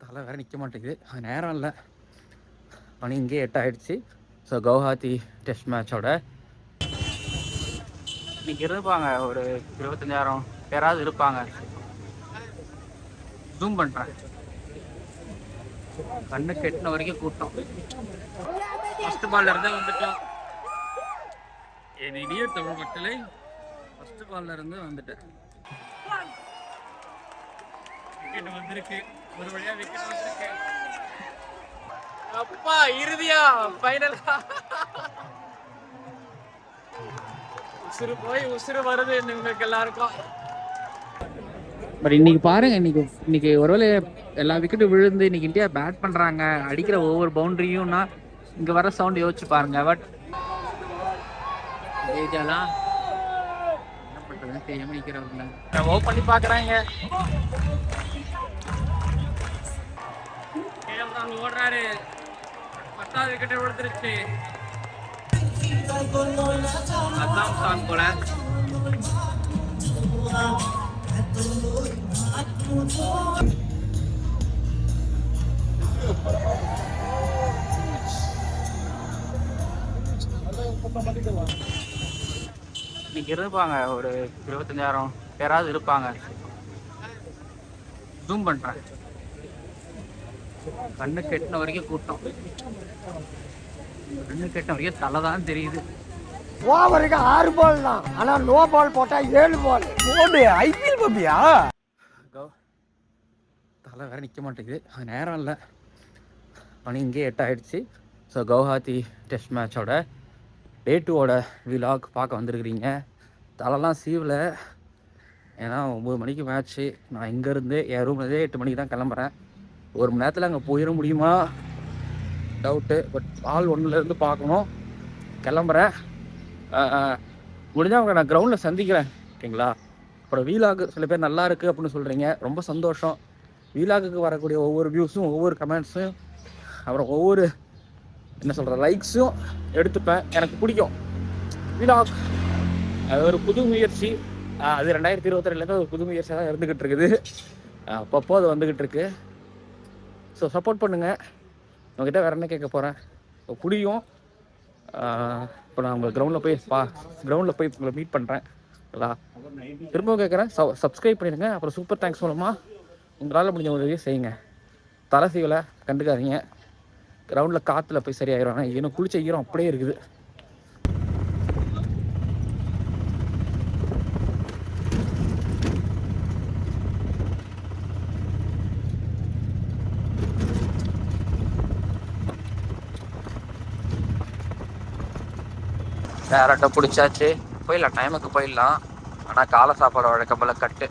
தலை வேறு நிற்க மாட்டேங்குது, அது நேரம் இல்லை, மணி இங்கே 8 ஆகிடுச்சு. ஸோ கவுஹாத்தி டெஸ்ட் மேட்சோட இன்னைக்கு இருப்பாங்க ஒரு 25,000 பேராவது இருப்பாங்க. ஜூம் பண்ணுறேன், கண்ணு கெட்டின வரைக்கும் கூட்டம். ஃபர்ஸ்ட் பால்ல இருந்தே வந்துட்டோம். என் இடிய தமிழ் மக்களை ஃபர்ஸ்ட் பால்ல இருந்து வந்துட்டேன். விக்கெட் வந்திருக்கு, ஒரு வழியா விக்கெட் வந்திருக்கு. அப்பா இறுதியா ஃபைனலா உசுறு போய் உசுறு வருது உங்களுக்கு எல்லாருக்கும். பட் இன்னைக்கு பாருங்க, இன்னைக்கு ஒருவேளை எல்லா விக்கெட்டும் விழுந்து இன்னைக்கு இந்தியா பேட் பண்றாங்க, அடிக்கிற ஒவ்வொரு பவுண்டரியும்னா இங்க வர சவுண்ட் யோசிச்சு பாருங்க. பட் ஏஜாலாம் என்ன பண்றதுன்னு தெரியாம நிக்கிறவங்க ஓ பண்ணி பாக்குறாங்க. ஓடுறாரு, 10வது விக்கெட்டை விழுந்துருச்சு. அதான் சாங் போல. இன்னைக்கு இருப்பாங்க ஒரு 25,000 பேராவது இருப்பாங்க. ஜூம் பண்றேன், கண்ணு கெட்டின வரைக்கும் கூட்டம். கண்ணு கெட்டின வரைக்கும் தலை தான் தெரியுது. ஓவருக்கு 6 பால் தான், ஆனா நோ பால் போட்டா 7 பால் போடு. ஐபிஎல் பப்பியா? தலை வேற நிற்க மாட்டேங்குது, அது நேரம் இல்லை, மணி இங்கே 8 ஆகிடுச்சு. ஸோ கவுஹாத்தி டெஸ்ட் மேட்சோட டே 2வோட விலாக் பார்க்க வந்திருக்கிறீங்க. தலைலாம் சீவில், ஏன்னா 9 மணிக்கு மேட்ச்சு. நான் இங்கேருந்து என் ரூம்லேருந்தே 8 மணிக்கு தான் கிளம்புறேன். 1 மணி நேரத்தில் அங்கே போயிட முடியுமா டவுட்டு. பட் பால் 1லேருந்து பார்க்கணும், கிளம்புறேன். முடிஞ்சால் அவங்க நான் கிரவுண்டில் சந்திக்கிறேன், ஓகேங்களா? அப்புறம் வீலாகு சில பேர் நல்லா இருக்குது அப்படின்னு சொல்கிறீங்க, ரொம்ப சந்தோஷம். வீலாகுக்கு வரக்கூடிய ஒவ்வொரு வியூஸும், ஒவ்வொரு கமெண்ட்ஸும், அப்புறம் ஒவ்வொரு என்ன சொல்கிற லைக்ஸும் எடுத்துப்பேன். எனக்கு பிடிக்கும் வீலாக், அது ஒரு புது முயற்சி. அது 2022லேருந்து ஒரு புது முயற்சியாக தான் இருந்துக்கிட்டு இருக்குது. அப்பப்போ அது வந்துக்கிட்டு இருக்கு. ஸோ சப்போர்ட் பண்ணுங்கள். உங்ககிட்ட வேறு என்ன கேட்க போகிறேன், பிடிக்கும். இப்போ நான் உங்கள் கிரவுண்டில் போய் உங்களை மீட் பண்ணுறேன். திரும்பவும் கேட்குறேன், சப்ஸ்கிரைப் பண்ணிடுங்க. அப்புறம் சூப்பர் தேங்க்ஸ் மூலமாக உங்களால் முடிஞ்ச உதவியை செய்யுங்க. தலை சீவலை கண்டுக்காதீங்க. கிரவுண்டில் காற்றுல போய் சரியாயிரும். ஆனால் இன்னும் குளிச்ச ஈரம் அப்படியே இருக்குது. டேரக்டாக பிடிச்சாச்சு, போயிடலாம், டைமுக்கு போயிடலாம். ஆனால் காலை சாப்பாடு வழக்கம் போல் கட்டு.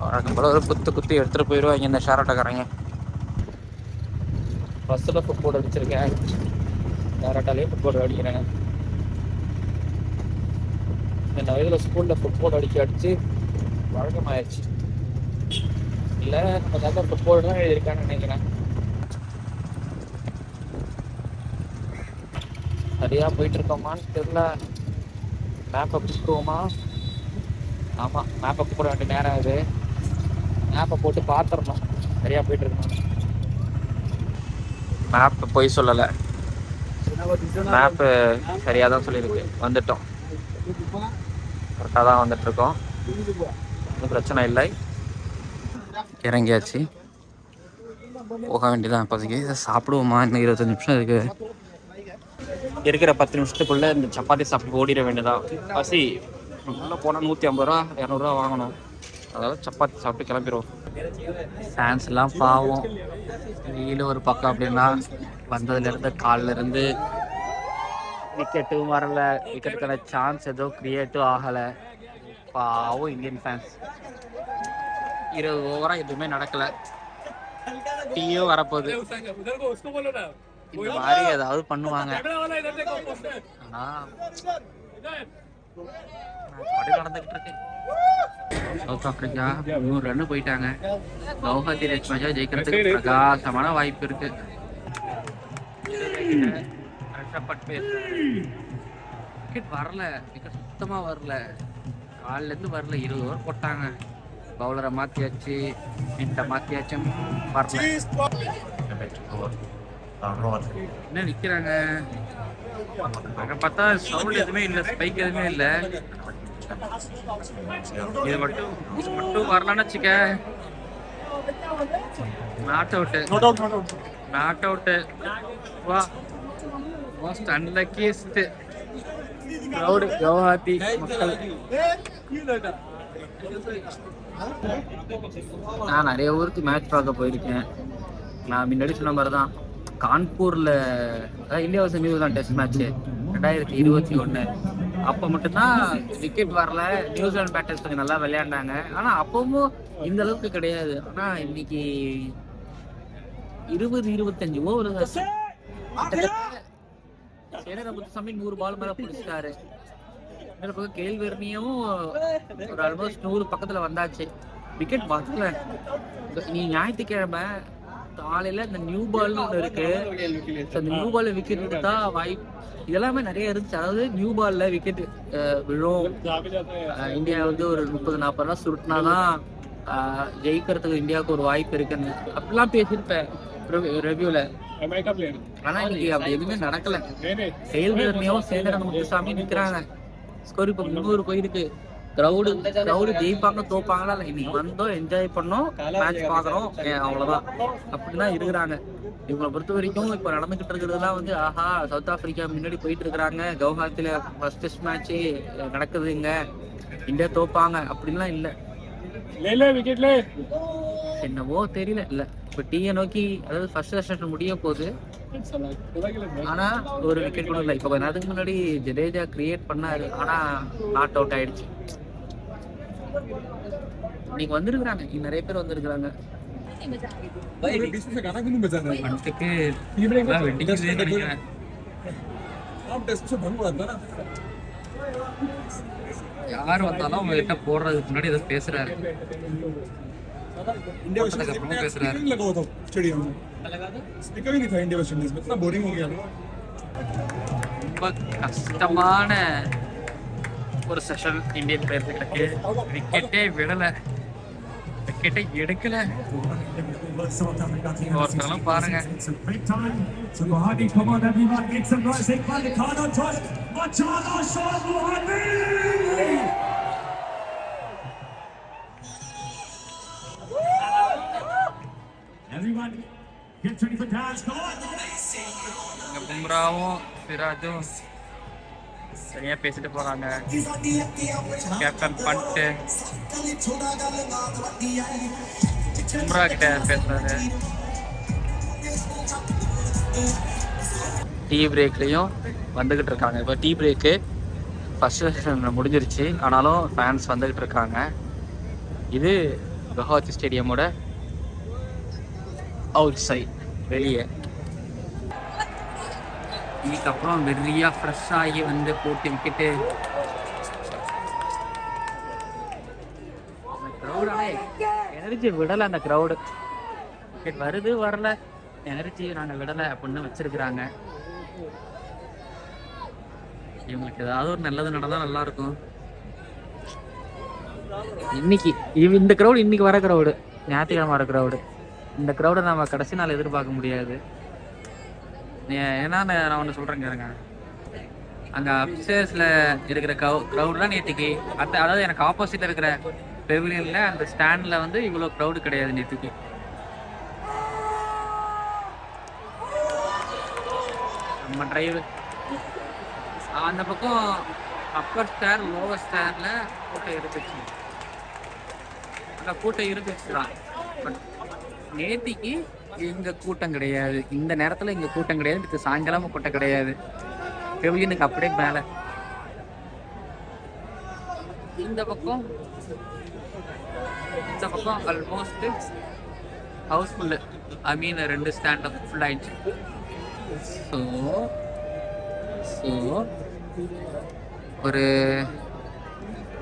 வழக்கம் போல் ஒரு குத்தி எடுத்துகிட்டு போயிடுவாங்க இந்த ஷேரட்டாக்காரங்க. பஸ்ஸில் ஃபுட்போர்ட் அடிச்சிருக்கேன், ஷேரட்டாலே ஃபுட்போர்ட் அடிக்கிறேன். இந்த வயதில் ஸ்கூலில் ஃபுட்போர்ட் அடிச்சு வழக்கமாயிடுச்சு. இல்லை நம்ம தாத்தா ஃபுட்போர்டு தான் எழுதியிருக்கான்னு நினைக்கிறேன். சரியாக போயிட்டுருக்கோமான்னு தெரில. மேப்பை பிடிக்குவோமா? ஆமாம், மேப்பை போட வேண்டிய நேரம் இது. மேப்பை போட்டு பார்த்துடணும் சரியாக போயிட்டுருக்கணும். மேப்பு போய் சொல்லலை, மேப்பு சரியாக தான் சொல்லியிருக்கு. வந்துட்டோம், கரெக்டாக தான் வந்துட்டுருக்கோம், ஒன்றும் பிரச்சனை இல்லை. இறங்கியாச்சு, போக வேண்டியதான். இப்போதைக்கு சாப்பிடுவோமா? இன்னும் 25 நிமிஷம் இருக்குது. இருக்கிற 10 நிமிஷத்துக்குள்ளே இந்த சப்பாத்தி சாப்பிட்டு ஓடிட வேண்டியதான். பசி உள்ளே போனால் 150 ரூபா 200 ரூபா வாங்கணும். அதாவது சப்பாத்தி சாப்பிட்டு கிளம்பிடுவோம். ஃபேன்ஸ்லாம் பாவம், வெயில் ஒரு பக்கம் அப்படின்னா வந்ததுலேருந்து காலிலேருந்து விக்கெட்டும் வரலை, விக்கெட்டுக்கான சான்ஸ் எதுவும் க்ரியேட்டும் ஆகலை. பாவம் இந்தியன் ஃபேன்ஸ். 20 ஓவராக எதுவுமே நடக்கலை. டீயும் வரப்போகுது, இந்த மாதிரி ஏதாவது பண்ணுவாங்க. ஆனால் நடந்துகிட்டு இருக்கு. சவுத் ஆப்பிரிக்கா 100 ரன் போயிட்டாங்க. கவுஹாத்தி டெஸ்ட் மேட்சா ஜெயிக்கிறதுக்கு பிரகாசமான வாய்ப்பு இருக்கு. விக்கெட் வரல, விக்கெட் சுத்தமாக வரல, காலிலேருந்து வரல. 20 ஓவர் போட்டாங்க, பவுலரை மாற்றியாச்சு, மின்ட்டை மாற்றியாச்சு, வரல. என்ன நிற்கிறாங்க அங்கே பார்த்தா, சவுண்ட் எதுவுமே இல்லை, ஸ்பைக் எதுவுமே இல்லை. இது மட்டும் வரலான்னு வச்சுக்க, நாட் அவுட்டு. வா, மோஸ்ட் அன்லக்கியஸ்ட் க்ரௌடு கவுஹாத்தி மக்கள். நான் நிறைய ஊருக்கு மேட்ச் பார்க்க போயிருக்கேன். நான் முன்னாடி சொன்ன மாதிரி தான், கான்பூரில் India versus New Zealand test match 2021. அப்போ மட்டும்தான் விக்கெட் வரல, நியூசிலாந்து பேட்டர்ஸ் கொஞ்சம் நல்லா விளையாண்டாங்க. ஆனால் அப்பவும் இந்த அளவுக்கு கிடையாது. ஆனால் இன்னைக்கு 20-25 ஓவர் முத்துசாமி 100 பால் மேலே பிடிச்சிட்டாரு. இன்னொரு பக்கம் கேள்வெர்னியும் ஒரு ஆல்மோஸ்ட் 100 பக்கத்தில் வந்தாச்சு. விக்கெட் வரல. நீ ஞாயிற்றுக்கிழமை காலையில் இந்த நியூ பால்னு ஒன்று இருக்கு, அந்த நியூ பாலில் விக்கெட் எடுத்தா வாய்ப்பு இதெல்லாமே நிறைய இருந்துச்சு. அதாவது நியூ பாலில் விக்கெட் விழும், இந்தியா வந்து ஒரு 30-40 ரன் சுருட்டினாதான் ஜெயிக்கிறதுக்கு இந்தியாவுக்கு ஒரு வாய்ப்பு இருக்குன்னு அப்படிலாம் பேசியிருப்பேன் ரிவ்யூவில். ஆனால் இன்னைக்கு அப்படி எதுவுமே நடக்கலை. கேள்வெர்னியும் சேந்தரன் முத்துசாமி நிற்கிறாங்க. ஸ்கோர் இப்போ 300 போயிருக்கு. க்ரௌடு ஜெயிப்பாங்க தோப்பாங்களா இல்லை, இன்னைக்கு வந்தோம், என்ஜாய் பண்ணோம், மேட்ச் பார்க்குறோம், அவ்வளோதான் அப்படிதான் இருக்கிறாங்க. இவங்களை பொறுத்த வரைக்கும் இப்போ நடந்துகிட்டு இருக்கிறதுலாம் வந்து, ஆஹா சவுத் ஆப்பிரிக்கா முன்னாடி போயிட்டு இருக்கிறாங்க, கவுஹாத்தியில் ஃபர்ஸ்ட் டெஸ்ட் மேட்ச்சு நடக்குதுங்க, இந்தியா தோப்பாங்க அப்படின்லாம் இல்லை. என்னவோ தெரியல. இல்லை இப்போ டீயை நோக்கி, அதாவது ஃபர்ஸ்ட் செஷன் முடிய போகுது, ஆனா ஒரு விக்கெட் கூட இல்லை. இப்போ கொஞ்ச நேரத்துக்கு முன்னாடி ஜடேஜா கிரியேட் பண்ணாரு, ஆனா நாட் அவுட் ஆயிடுச்சு. இன்னைக்கு வந்திருக்கிறாங்க, நிறைய பேர் வந்திருக்கிறாங்க. யார் வந்தாலும் அவங்க கிட்ட போடுறதுக்கு முன்னாடி ஏதோ பேசுறாரு, ரொம்ப கஷ்டமான ஒரு செஷன் இந்தியன் பிளேயர்களுக்கு. விக்கெட்டே விடல, விக்கெட்டை எடுக்கல. ஒருத்தரும் பாருங்க, பும்ராவும் சிராஜும் சரியா பேசிட்டு போறாங்க. கேப்டன் பண்ட் பும்ரா கிட்ட பேசுறாரு. டீ பிரேக்லயும் வந்துகிட்டு இருக்காங்க. இப்போ டீ பிரேக்கு ஃபர்ஸ்ட் செஷன் முடிஞ்சிருச்சு, ஆனாலும் ஃபேன்ஸ் வந்துகிட்டு இருக்காங்க. இது கவுஹாத்தி ஸ்டேடியமோட அவுட் சைட், வெளியே. இதுக்கப்புறம் வெறியா ஃப்ரெஷ் ஆகி வந்து போட்டு விக்கெட்டு. எனர்ஜி விடலை அந்த க்ரௌடு. விக்கெட் வருது வரல, எனர்ஜி நாங்கள் விடலை அப்படின்னு வச்சிருக்கிறாங்க. இவங்களுக்கு ஏதாவது ஒரு நல்லது நடந்தால் நல்லா இருக்கும். இன்னைக்கு இந்த க்ரௌடு, இன்னைக்கு வர க்ரௌடு, ஞாயிற்றுக்கிழமை வர க்ரௌடு, இந்த க்ரௌடை நம்ம கடைசி நாள் எதிர்பார்க்க முடியாது. ஏன்னா நான் ஒன்று சொல்கிறேங்க இருங்க, அங்கே அப்ஸ்டேர்ஸில் இருக்கிற க்ரௌட்லாம் நேற்றுக்கு அதாவது எனக்கு ஆப்போசிட்டில் இருக்கிற பெவிலியனில் அந்த ஸ்டாண்டில் வந்து இவ்வளோ க்ரௌடு கிடையாது நேற்றுக்கு. நம்ம டிரைவ் அந்த பக்கம் அப்பர் ஸ்டார் லோவர் ஸ்டாரில் கூட்டம் இருந்துச்சு, அந்த கூட்டம் இருந்துச்சு தான். பட் நேத்திக்கு இங்க கூட்டம் கிடையாது, இந்த நேரத்தில் இங்கே கூட்டம் கிடையாது, இது சாயங்காலமும் கூட்டம் கிடையாது. பெவிலியனுக்கு அப்படியே மேலே இந்த பக்கம் ஆல்மோஸ்ட் ஹவுஸ்ஃபுல்லு. ஐ மீன் 2 ஸ்டாண்ட் ஃபுல் ஆயிடுச்சு. ஸோ ஒரு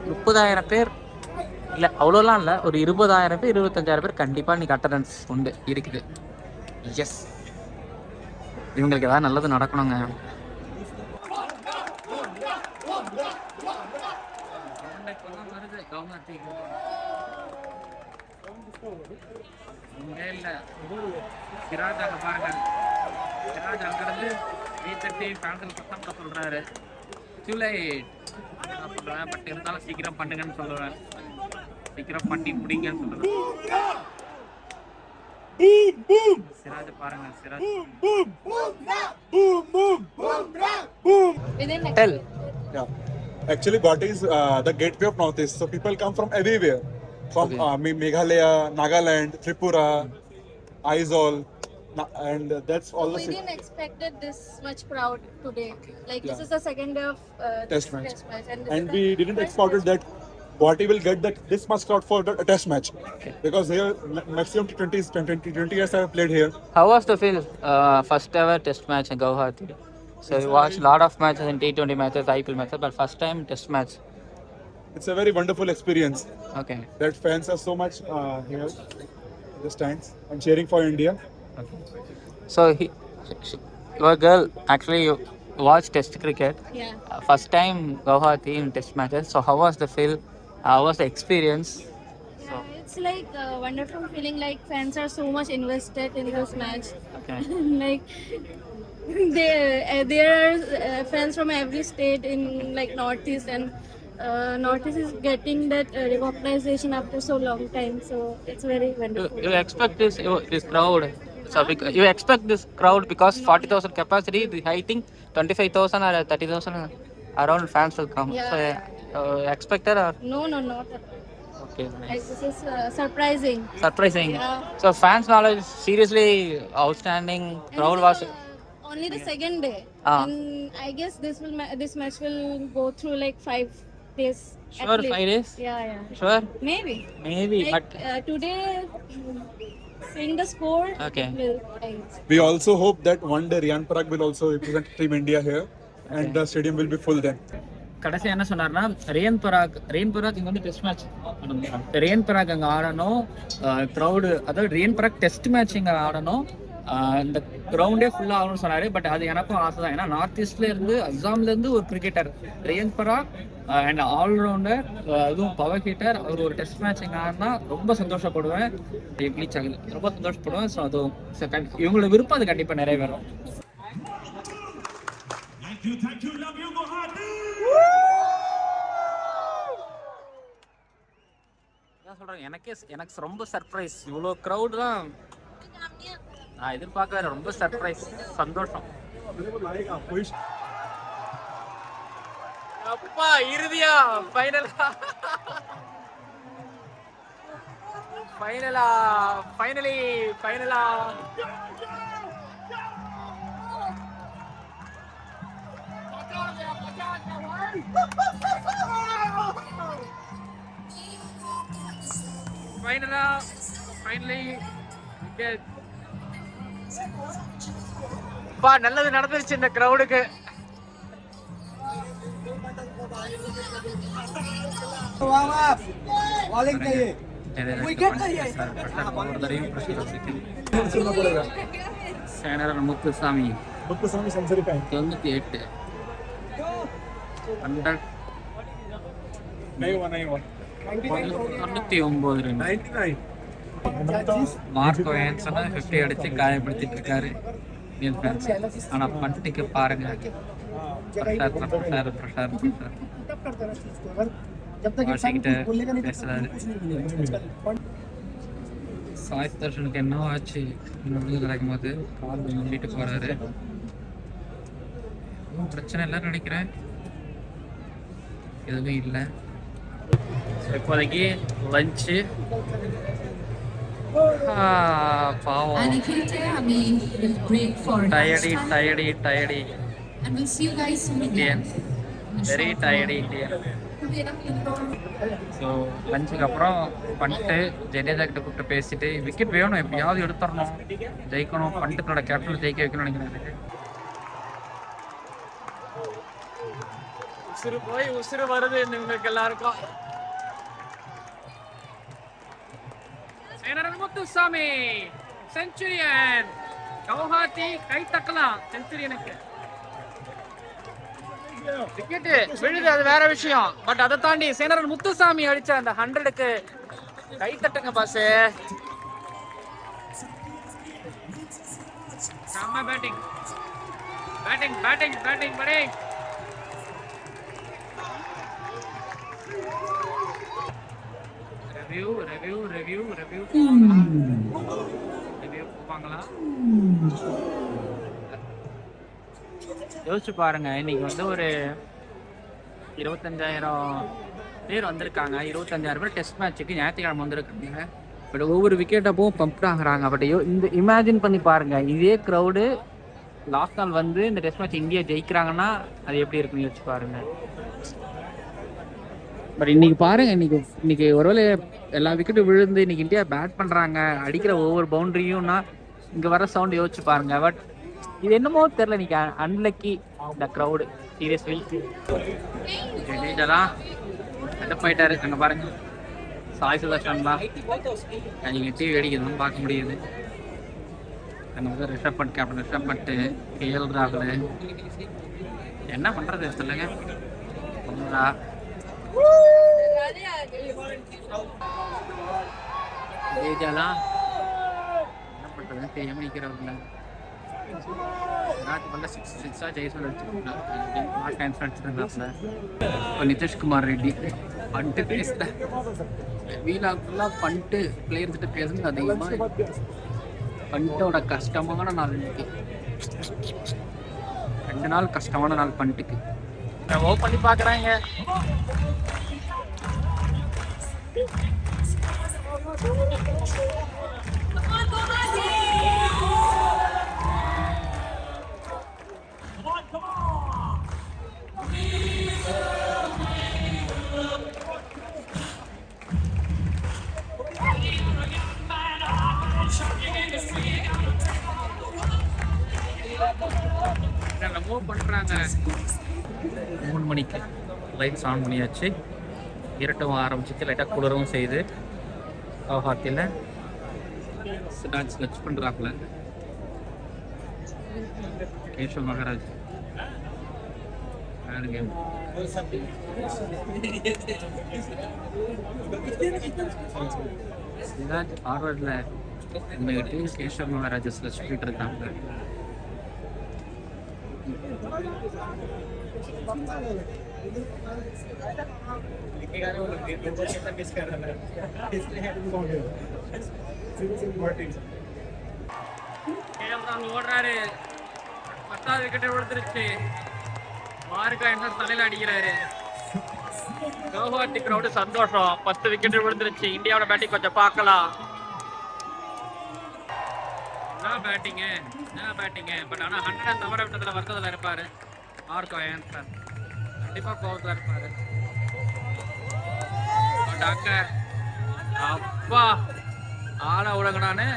30,000 பேர் இல்லை, அவ்வளோலாம் இல்லை, ஒரு 20,000 பேர் 25,000 பேர் கண்டிப்பாக இன்னைக்கு அட்டண்டன்ஸ் உண்டு இருக்குது. எஸ், இவங்களுக்கு ஏதாவது நல்லது நடக்கணுங்க. வருது கவுஹாத்தி இங்கே இல்லை. சிராஜ் அங்கே பாருங்க, சிராஜ் அங்கிருந்து வீட்டை ஃபேன்கள் சத்தம் கூட சொல்றாரு. நான் சொல்லுவேன், பட் இருந்தாலும் சீக்கிரம் பண்ணுங்கன்னு சொல்லுவேன். சீக்கிரம் பண்ணி முடிங்கன்னு சொல்லுவேன். சிராஜ் பாருங்க, Siraj. Tell. Yeah. Actually, Guwahati is the gateway of Northeast. So people come from everywhere. From Meghalaya, Nagaland, Tripura, Aizawl. And that's all the We didn't expect this much crowd today. Like this is the second day of Test match. and And we didn't expect that Guwahati will get this much crowd for a test match. Because here, maximum 20 years I have played here. How was the feel? First ever test match in Guwahati. So you watched a lot of matches in T20 matches, IPL matches, but first time test match. It's a very wonderful experience. Okay. That fans are so much here in the stands and cheering for India. So your girl actually you watched test cricket. yeah. First time Guwahati in test matches. So how was the feel? How was the experience? Yeah, it's like a wonderful feeling. Like fans are so much invested in this match. Okay. Like there are fans from every state in like Northeast, and Northeast is getting that recognition after so long time. So it's very wonderful. You expect this crowd? So you expect this crowd because 40,000 capacity. I think 25,000 or 30,000 around fans will come. Yeah. So expected or No, not at all. okay? Like, Nice. this is surprising. Surprising. Yeah. So fans knowledge seriously outstanding. And Crowd it's, was only the second day, Ah. and I guess this match will go through like 5 days. at sure least. 5 days. Yeah. Sure, Maybe. maybe, Like but today, seeing the score. Okay. Will, I guess. We also hope that one day Riyan Parag will also represent Team India here, and the stadium will be full then. கடைசி என்ன சொன்னார்னா ரியன் பராக் இங்கே வந்து test match ரியன் பராக் அங்கே ஆடணும். Crowd அதாவது ரியன் பராக் test match இங்கே ஆடணும். இந்த கிரவுண்டே ஃபுல்லாக ஆகணும்னு சொன்னார். பட் அது எனக்கும் ஆசை தான். ஏன்னா நார்த் ஈஸ்ட்லேருந்து அஸ்ஸாம்லேருந்து ஒரு கிரிக்கெட்டர் ரியன் பராக் அண்ட் ஆல்ரவுண்டர், அதுவும் பவர் ஹீட்டர், அவர் ஒரு டெஸ்ட் மேட்ச் இங்கே ஆடினா ரொம்ப சந்தோஷப்படுவேன். ப்ளீச் ஆகுது, ரொம்ப சந்தோஷப்படுவேன். ஸோ அதுவும் இவங்களோட விருப்பம் அது கண்டிப்பாக நிறைவேறும். Thank you, love you, Guwahati. சொல்றேன், எனக்கு ரொம்ப சர்ப்ரைஸ். இவ்வளோ க்ரௌட் தான் நான் எதிர்பார்க்கல. ரொம்ப சர்ப்ரைஸ், சந்தோஷம். அப்பா இறுதியா ஃபைனலா ஃபைனலி நல்லது நடந்துருச்சு இந்த கிரௌடுக்கு. முத்துசாமி 98 99 மார்க்கோ ஏன்சன் 50 அடிச்சு காயப்படுத்திட்டு இருக்காரு. ஆனா பண்டிக்கு பாருங்க, பிரஷார் பேசுறாரு. சாய் தர்ஷனுக்கு என்ன ஆச்சு கிடைக்கும் போது கால் வீட்டு போறாரு. பிரச்சனை இல்லைன்னு நினைக்கிறேன், எதுவும் இல்லை. இப்போதைக்கு லஞ்சு பாவம் டயர்டி And we'll see you guys soon Indian, very டயர்டி இந்தியன். ஸோ லஞ்சுக்கு அப்புறம் பண்ணிட்டு ஜடேஜா கிட்ட கூப்பிட்டு பேசிட்டு விக்கெட் வேணும், எப்படியாவது எடுத்துடணும், ஜெயிக்கணும், பண்டத்தோட கேப்டன் ஜெயிக்க வைக்கணும்னு நினைக்கிறேன். உசுறு வருது இவங்களுக்கு எல்லாருக்கும். முத்துசாமி செஞ்சுரியன், கவுஹாத்தி கை தக்கலாம் செஞ்சுரியனுக்கு. விக்கெட் விழுது அது வேற விஷயம். பட் அதை தாண்டி சேனரன் முத்துசாமி அடிச்ச அந்த 100க்கு கை தட்டுங்க பாஸ். செம்ம batting batting batting batting batting. Review review review review review போவாங்களா? யோசிச்சு பாருங்க, இன்னைக்கு வந்து ஒரு 25,000 பேர் வந்திருக்காங்க. 25,000 பேர் டெஸ்ட் மேட்சுக்கு ஞாயிற்றுக்கிழமை வந்திருக்காங்க. பட் ஒவ்வொரு விக்கெட் அப்பவும் பம்ப் ஆகுறாங்க. பட் இந்த இமேஜின் பண்ணி பாருங்க, இதே க்ரௌடு லாஸ்ட் நாள் வந்து இந்த டெஸ்ட் மேட்ச் இந்தியா ஜெயிக்கிறாங்கன்னா அது எப்படி இருக்குன்னு யோசிச்சு பாருங்க. பட் இன்னைக்கு பாருங்க, இன்னைக்கு ஒருவேளை எல்லா விக்கெட்டும் விழுந்து இன்னைக்கு இந்தியா பேட் பண்றாங்க, அடிக்கிற ஒவ்வொரு பவுண்டரியும்னா இங்க வர சவுண்ட் யோசிச்சு பாருங்க. பட் இது என்னமோ தெரியல, இன்னைக்கு அன்லக்கி இந்த க்ரௌடு. சீரியஸ்லி ஜடேஜா போயிட்டாரு. அங்க பாருங்க சாய் சுதர்ஷன்லாம் நீங்க டிவி அடிக்கிறதும் பார்க்க முடியுது. அங்க வந்து ரிஷப் பண்ட், கேப்டன் ரிஷப் பண்ட், KL ராகுல், என்ன பண்றது சொல்லுங்க. ஜடேஜாலாம் என்ன பண்றதுன்னு தெரியாம நிக்கிறவங்க. நிதிஷ்குமார் ரெட்டி பண்ணிட்டு பேசுற வீலாக்குள்ள பண்ணிட்டு பிளேயர் கிட்ட பேசுறது அதிகமா. பண்ணிட்டோட கஷ்டமான நாள் இன்னைக்கு, 2 நாள் கஷ்டமான நாள் பண்ணிட்டுக்கு. ஓ பண்ணி பாக்குறாங்க. மூவ் பண்றாங்க. 3 மணிக்கு லைட்ஸ் ஆன் பண்ணியாச்சு. இருட்டவும் ஆரம்பிச்சிச்சு, லைட்டாக குளிரவும் செய்யுது. கவுஹாத்தியில் சிராஜ் லட்ச் பண்ணுறாப்புல. கேஷவ் மகாராஜ் சிராஜ் ஃபார்வர்டில் இருந்துக்கிட்டு கேஷவ் மகாராஜ் லட்ச் பண்ணிட்டு இருக்காங்க. ஓடுறாரு, 10வது விக்கெட்டை விழுந்துருச்சு. மார்க்கா என்ன தலையில அடிக்கிறாரு. கவுஹாத்தி கிரௌடு சந்தோஷம், 10 விக்கெட் விழுந்துருச்சு. இந்தியாவோட பேட்டிங் கொஞ்சம் பார்க்கலாம். பேட்டிங்கு பட் ஆனால் 100 தவற விட்டதில் வருத்தத்தில் இருப்பார். மார்க்கோ ஆன்சர் கண்டிப்பாக கோவத்தில் இருப்பார். பட் அங்கே அப்பா ஆளை உலகனான்னு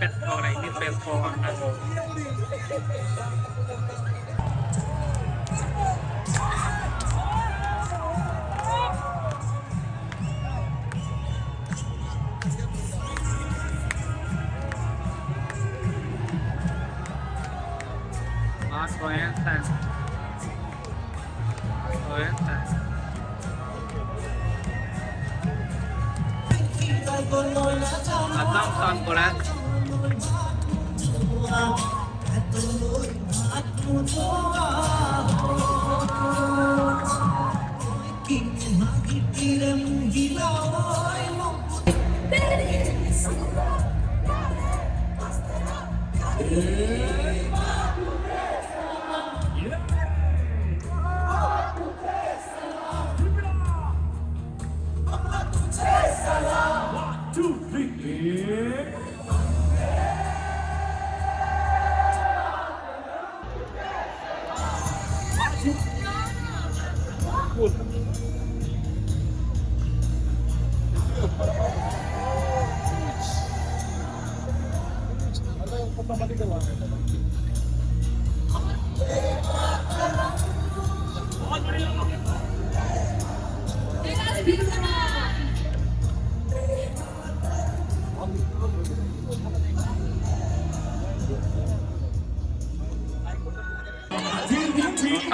பேச போகிறேன், இங்கிலீஷ் பேச போவாங்க. Marco Jansen. Atam sang bola.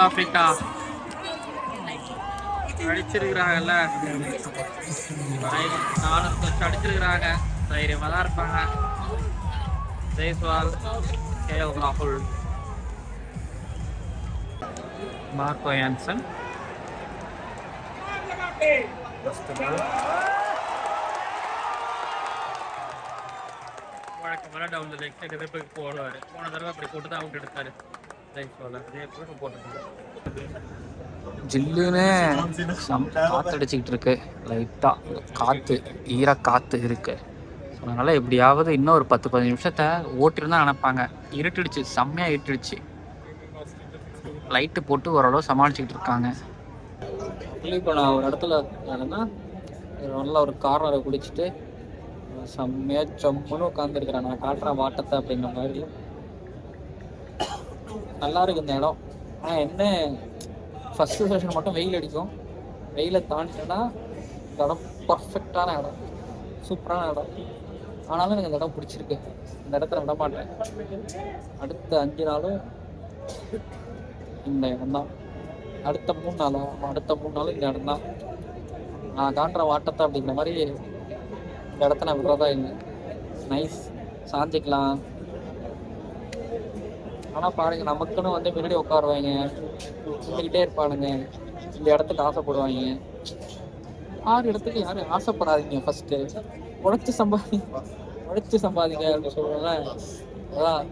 Africa அடிச்சிருக்கிறாங்கல்ல, 400 அடிச்சிருக்கிறாங்க. தைரியமாக தான் இருப்பாங்க. ஜெய்ஸ்வால், KL ராகுல், மார்க்கோ யான்சன். வழக்கமான டவுன் லெக் சைடு போய் போடுவார். போன தடவை அப்படி போட்டு தான் அவுட் எடுத்தார் ஜெய்ஸ்வால். அதே போட்டு போட்டுருக்காங்க. ஜில்லுன்னு காற்றடிச்சிக்கிட்டு இருக்கு. லைட்டாக காற்று, காற்று இருக்கு. அதனால எப்படியாவது இன்னும் ஒரு 10-15 நிமிஷத்தை ஓட்டிருந்தா நினைப்பாங்க. இருட்டுடுச்சு, செம்மையாக இருட்டுடுச்சு. லைட்டு போட்டு ஓரளவு சமாளிச்சுக்கிட்டு இருக்காங்க. இப்போ நான் ஒரு இடத்துல என்னன்னா நல்லா ஒரு கார்னரை குடிச்சிட்டு செம்மையாக சம்முன்னு உட்காந்துருக்கிறேன். நான் காட்டுறேன் வாட்டத்தை அப்படிங்கிற மாதிரி. நல்லா இருக்கு இந்த இடம். ஆனால் என்ன, ஃபஸ்ட்டு செஷன் மட்டும் வெயில் அடிக்கும். வெயிலை தாண்டிட்டேன்னா இந்த இடம் பர்ஃபெக்டான இடம், சூப்பரான இடம். ஆனாலும் எனக்கு இந்த இடம் பிடிச்சிருக்கு. இந்த இடத்துல விட மாட்டேன். அடுத்த 5 நாளும் இந்த இடம் தான். அடுத்த 3 நாளும் இந்த இடம் தான். நான் காட்டுற வாட்டத்தை அப்படிங்கிற மாதிரி இந்த இடத்த நான் விடுறதா இல்லை. நைஸ், சாஞ்சிக்கலாம். ஆனால் பாருங்க, நமக்குன்னு வந்து முன்னாடி உட்காருவாங்க, நின்றுக்கிட்டே இருப்பானுங்க. இந்த இடத்துக்கு ஆசைப்படுவாங்க. 6 இடத்துக்கு யாரும் ஆசைப்படாதீங்க. ஃபஸ்ட்டு உழைச்சி சம்பாதிங்க அப்படின்னு சொல்லுவாங்க. அதான்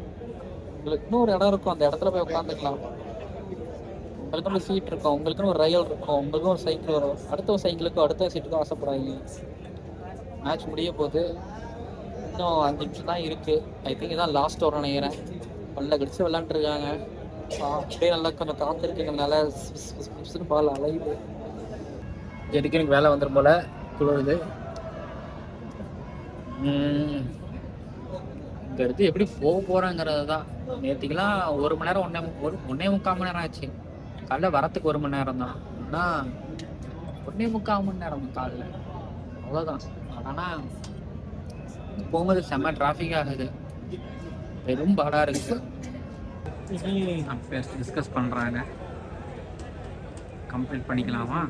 உங்களுக்கு இன்னொரு இடம் இருக்கும், அந்த இடத்துல போய் உட்காந்துக்கலாம். உங்களுக்குன்னு ஒரு சீட் இருக்கும், உங்களுக்குன்னு ஒரு ரயில் இருக்கும், உங்களுக்கும் ஒரு சைக்கிள் வரும். அடுத்த சைக்கிளுக்கும் அடுத்த சீட்டுக்கும் ஆசைப்படாதீங்க. மேட்ச் முடிய போகுது, இன்னும் 5 நிமிஷம் தான் இருக்குது. ஐ திங்க் இதான் லாஸ்ட் ஓவர் நினைக்கிறேன். பல்ல கடிச்சு விளாண்டுருக்காங்க. அப்படியே நல்லா கொஞ்சம் காற்று இருக்குங்கிறதுனால பால் அலையுது. எதுக்கு எனக்கு வேலை வந்துடும் போல் குளிருது. இந்த இடத்து எப்படி போக போகிறேங்கிறது தான். நேற்றுக்கெல்லாம் 1 மணி நேரம் 1.25 மணி நேரம் ஆச்சு. காலைல வரத்துக்கு 1 மணி நேரம் தான். ஆனால் 1.25 மணி நேரம் காலைல, அவ்வளோதான். ஆனால் போகும்போது செம்ம டிராஃபிக் ஆகுது, பெரும் பாடாக இருக்குது. டிஸ்கஸ் பண்ணுறாங்க, கம்ப்ளீட் பண்ணிக்கலாமா,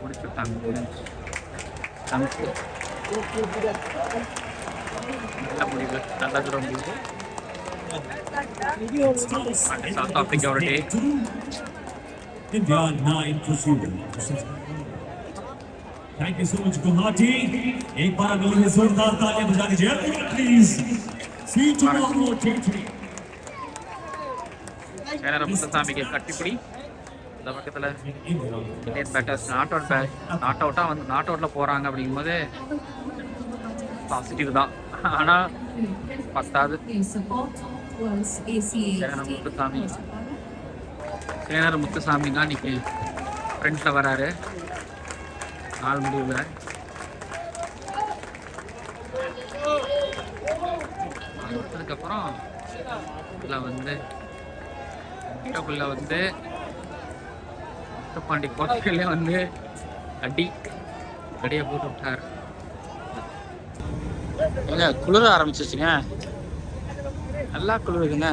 முடிச்சுட்டாங்க. நல்ல முடிவு, நல்ல தூரம் முடிவு. சவுத் ஆப்பிரிக்காவோட day. India 9 for 0. Thank you so much, Guwahati. एक बार अगर ये जोरदार तालियां बजा दीजिए प्लीज. See you tomorrow 10:30. சேனர முத்துசாமிக்கு கட்டிப்பிடி. இந்த பக்கத்தில் இந்தியன் பேட்டர்ஸ் நாட் அவுட்டாக போகிறாங்க. அப்படிங்கும்போது பாசிட்டிவ் தான். ஆனால் பத்தாது. சேனர் முத்துசாமி தான் இன்னைக்கு ஃப்ரெண்ட்ஸில் வராரு நாள் முடிவில். அதுக்கப்புறம் இதில் வந்து முத்துப்பாண்டி கோட்டையிலே வந்து அடியை போட்டு விட்டார். ஏங்க குளிர ஆரம்பிச்சிச்சுங்க, நல்லா குளிருதுங்க.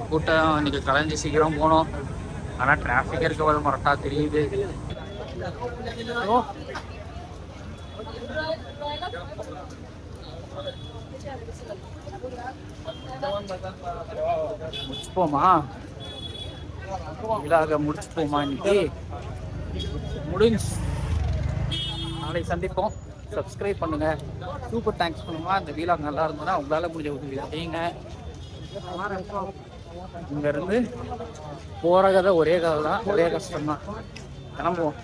கூட்டம் இன்னைக்கு கலைஞ்சி சீக்கிரம் போனோம். ஆனால் டிராஃபிக் இருக்க போது மொரட்டா தெரியுது. முடிச்சுப்போமா, விழாக முடிச்சுப்போமா இன்னைக்கு. முடிஞ்சு நாளை சந்திப்போம். சப்ஸ்கிரைப் பண்ணுங்க, சூப்பர் தேங்க்ஸ் பண்ணுமா. இந்த வீலாக் நல்லா இருந்ததுன்னா உங்களால் முடிஞ்ச உதவி செய்யுங்க. இங்கேருந்து போகிற கதை ஒரே கதை தான், ஒரே கஷ்டம்தான். கிளம்புவோம்.